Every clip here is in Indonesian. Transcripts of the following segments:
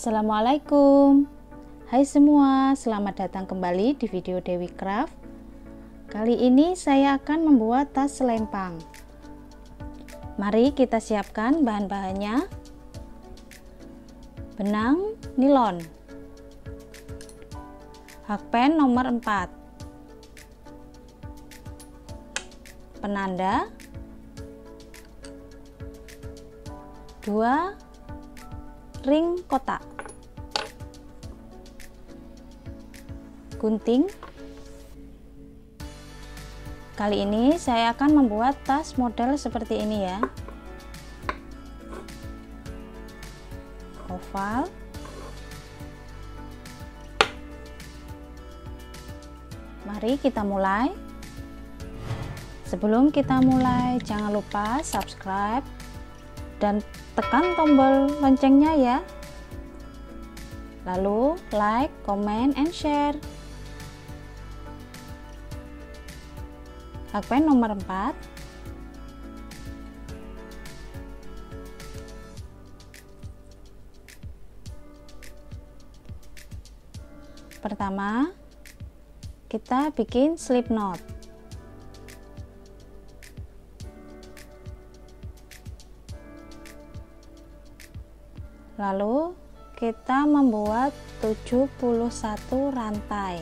Assalamualaikum. Hai semua, selamat datang kembali di video Dewi Craft. Kali ini saya akan membuat tas selempang. Mari kita siapkan bahan-bahannya. Benang nilon, hakpen nomor 4, penanda, 2 ring kotak, gunting. Kali ini saya akan membuat tas model seperti ini ya, oval. Mari kita mulai. Sebelum kita mulai, jangan lupa subscribe dan tekan tombol loncengnya ya. Lalu like, comment, and share. Hakpen nomor 4. Pertama, kita bikin slip knot. Lalu kita membuat 71 rantai.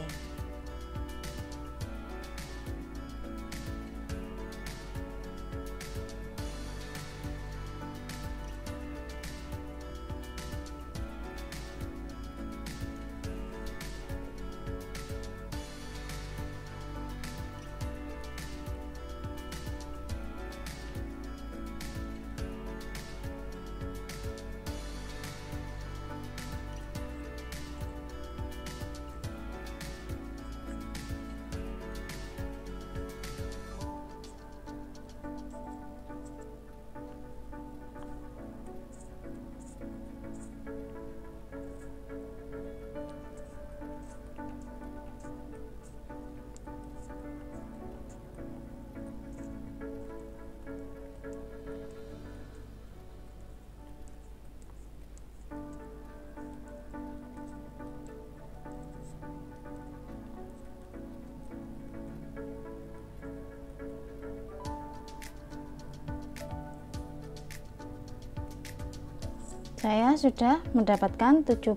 Saya sudah mendapatkan 71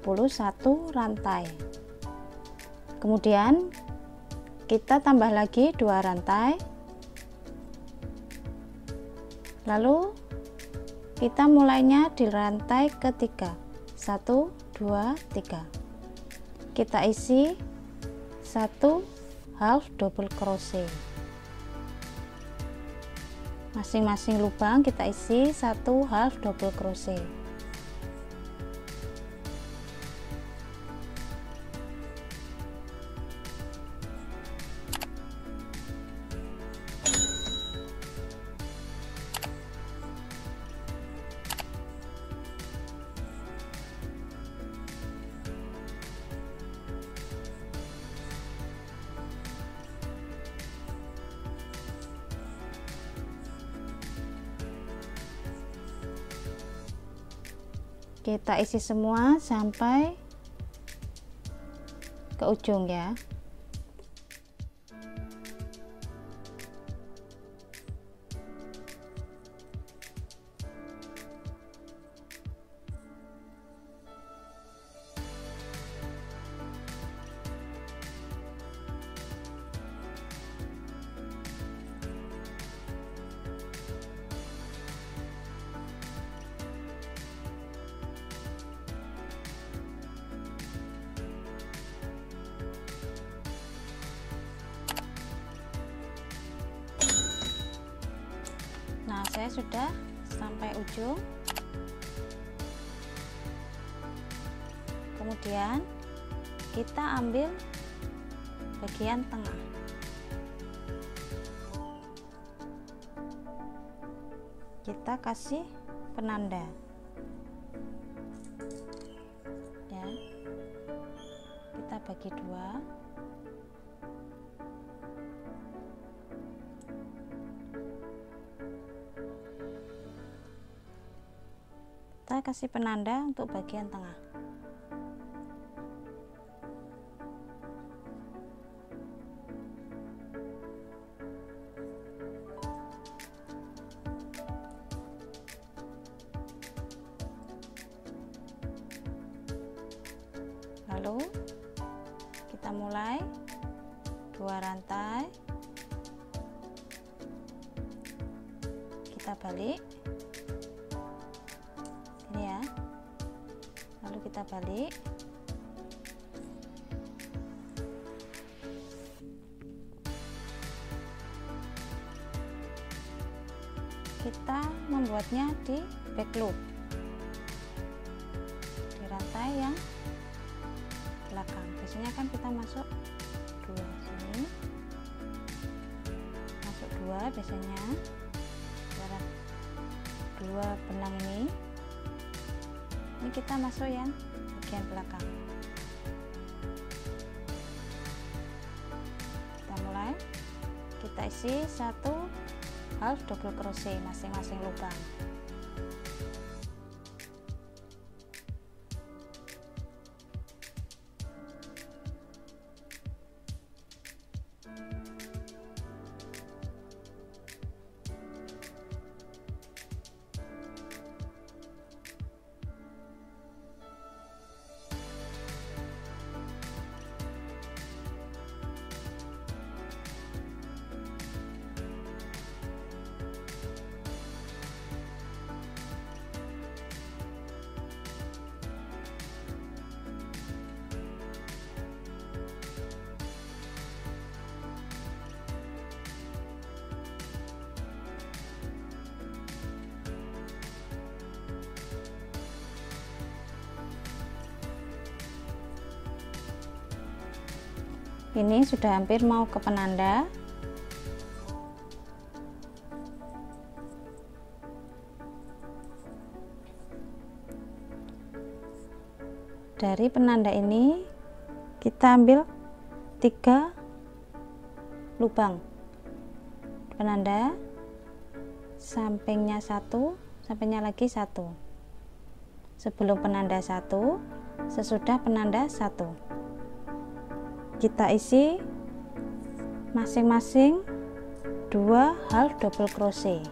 rantai. Kemudian kita tambah lagi 2 rantai. Lalu kita mulainya di rantai ketiga. 1, 2, 3. Kita isi 1 half double crochet. Masing-masing lubang kita isi 1 half double crochet. Kita isi semua sampai ke ujung ya. Nah, saya sudah sampai ujung. Kemudian kita ambil bagian tengah. Kita kasih penanda. Ya. Kita bagi 2. Kita kasih penanda untuk bagian tengah. lalu kita mulai 2 rantai, kita balik ini ya, lalu kita balik, kita membuatnya di back loop di rantai yang belakang. Biasanya kan kita masuk 2 sini, masuk 2 biasanya, 2 benang ini kita masuk yang bagian belakang. Kita mulai, kita isi 1 half double crochet masing-masing lubang. Ini sudah hampir mau ke penanda. Dari penanda ini kita ambil 3 lubang penanda, sampingnya 1, sampingnya lagi 1, sebelum penanda 1, sesudah penanda 1. Kita isi masing-masing 2 half double crochet.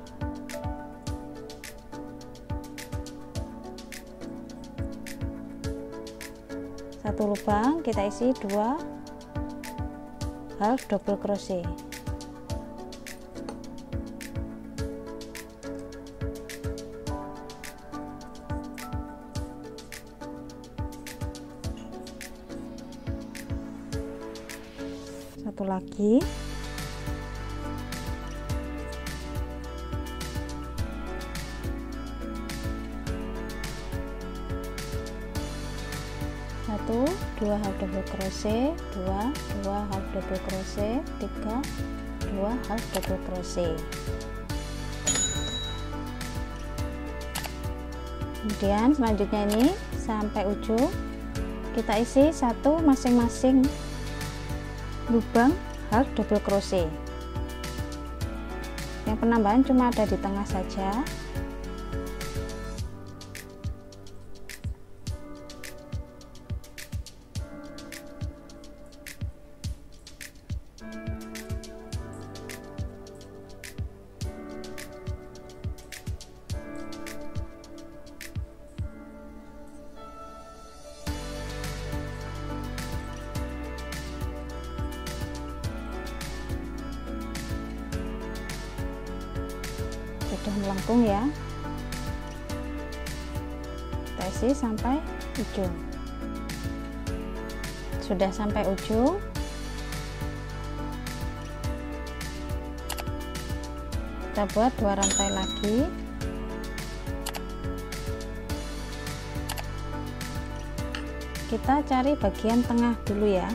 Satu lubang kita isi 2 half double crochet. Satu lagi, satu, 2 half double crochet, 2 half double crochet, 3, 2 half double crochet. Kemudian selanjutnya ini sampai ujung kita isi 1 masing-masing lubang half double crochet. Yang penambahan cuma ada di tengah saja. Sudah melengkung ya, kita isi sampai ujung. Sudah sampai ujung, kita buat 2 rantai lagi. Kita cari bagian tengah dulu ya.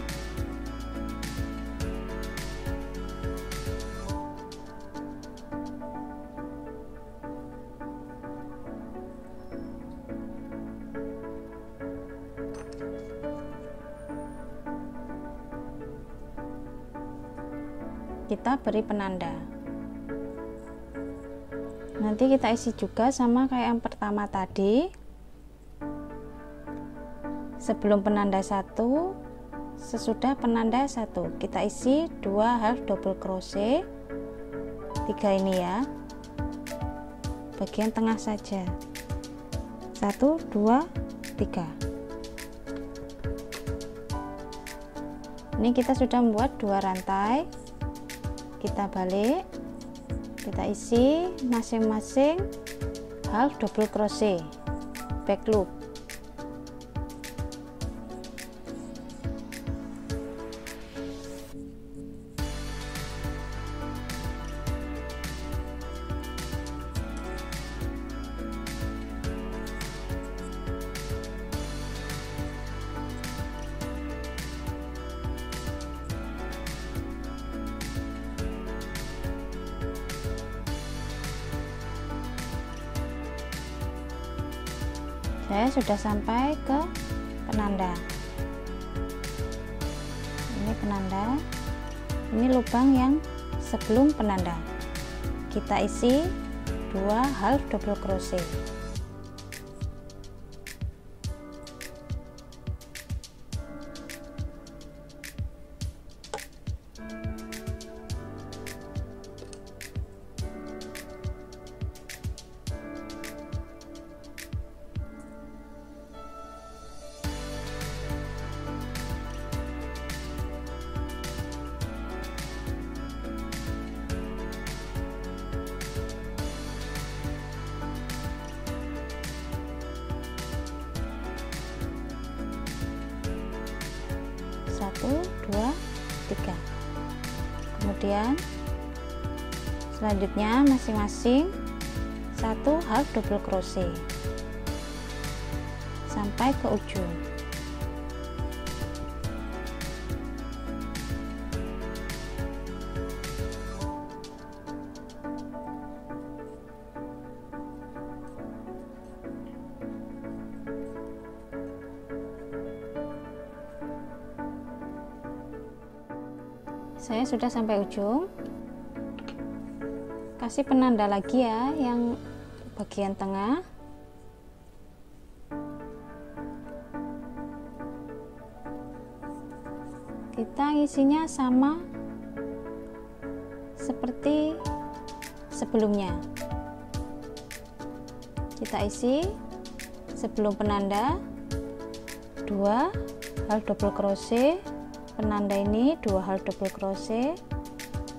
Kita beri penanda, nanti kita isi juga sama kayak yang pertama tadi. Sebelum penanda 1, sesudah penanda 1, kita isi 2 half double crochet, 3 ini ya, bagian tengah saja, 1, 2, 3. Ini kita sudah membuat 2 rantai, kita balik, kita isi masing-masing half double crochet back loop. Saya sudah sampai ke penanda. Ini penanda, ini lubang yang sebelum penanda. Kita isi 2 half double crochet. Satu, dua, tiga. Kemudian selanjutnya masing-masing 1 half double crochet sampai ke ujung. Saya sudah sampai ujung, kasih penanda lagi ya yang bagian tengah. Kita isinya sama seperti sebelumnya, kita isi sebelum penanda 2 half double crochet, penanda ini 2 half double crochet,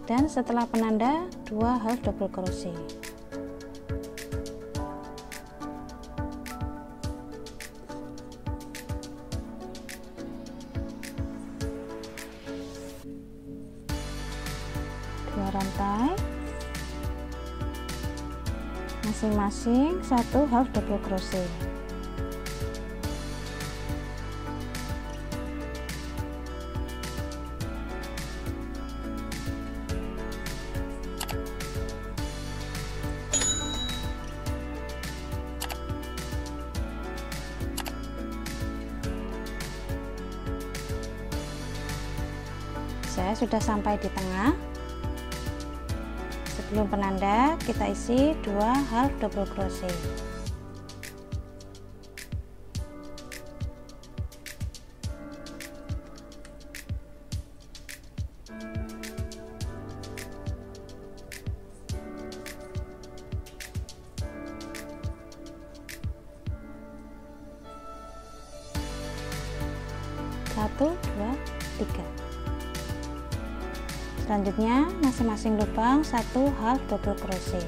dan setelah penanda 2 half double crochet. Dua rantai, masing-masing 1 half double crochet. Saya sudah sampai di tengah. Sebelum penanda kita isi 2 half double crochet. Satu, dua, tiga. Selanjutnya masing-masing lubang 1 half double crochet.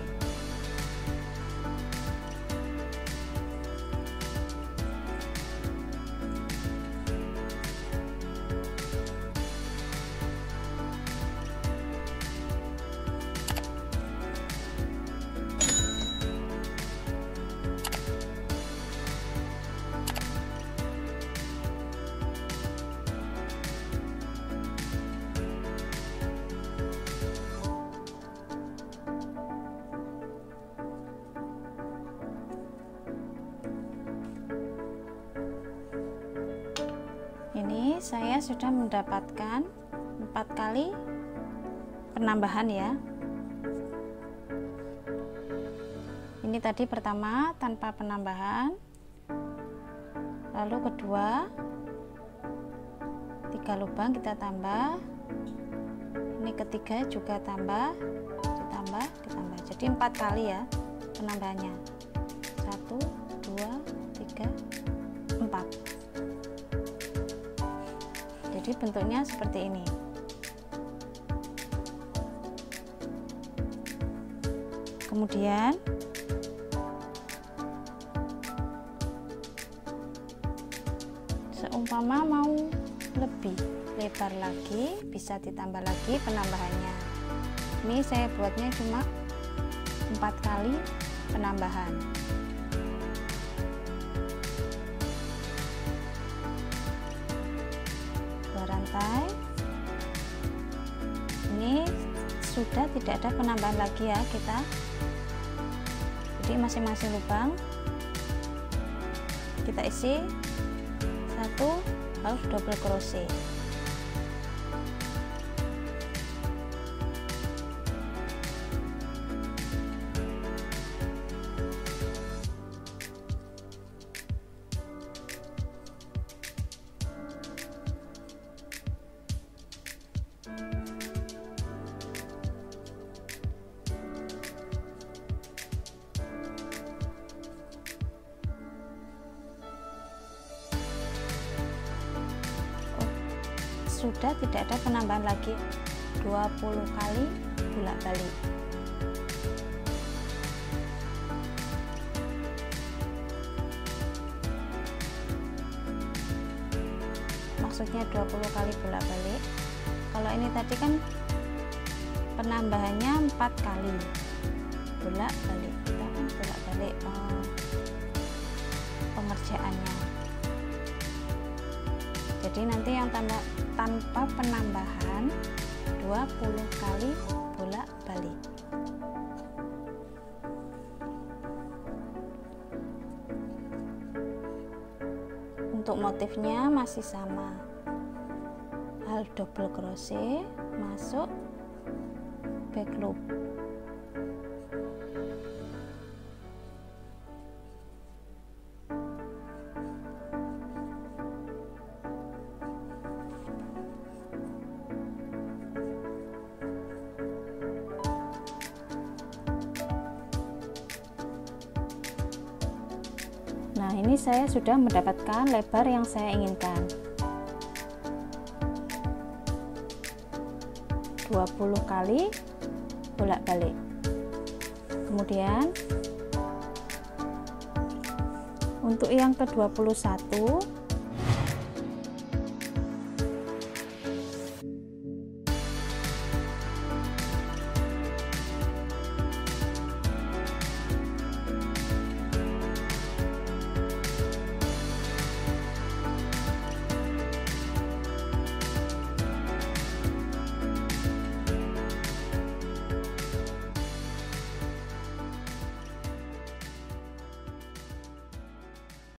Ini saya sudah mendapatkan 4 kali penambahan ya. Ini tadi pertama tanpa penambahan, lalu kedua 3 lubang kita tambah, ini ketiga juga tambah, ditambah, jadi 4 kali ya penambahannya. 1, 2, 3, 4. Jadi bentuknya seperti ini. Kemudian seumpama mau lebih lebar lagi, bisa ditambah lagi penambahannya. Ini saya buatnya cuma 4 kali penambahan. Dua rantai. Ini sudah tidak ada penambahan lagi ya kita. Jadi masing-masing lubang kita isi 1 half double crochet. Sudah tidak ada penambahan lagi, 20 kali bolak-balik. Maksudnya 20 kali bolak-balik. Kalau ini tadi kan penambahannya 4 kali bolak-balik, kita kan bolak-balik pengerjaannya. Jadi nanti yang tanpa penambahan 20 kali bolak-balik. Untuk motifnya masih sama, half double crochet masuk back loop. Nah, ini saya sudah mendapatkan lebar yang saya inginkan. 20 kali bolak-balik. Kemudian untuk yang ke-21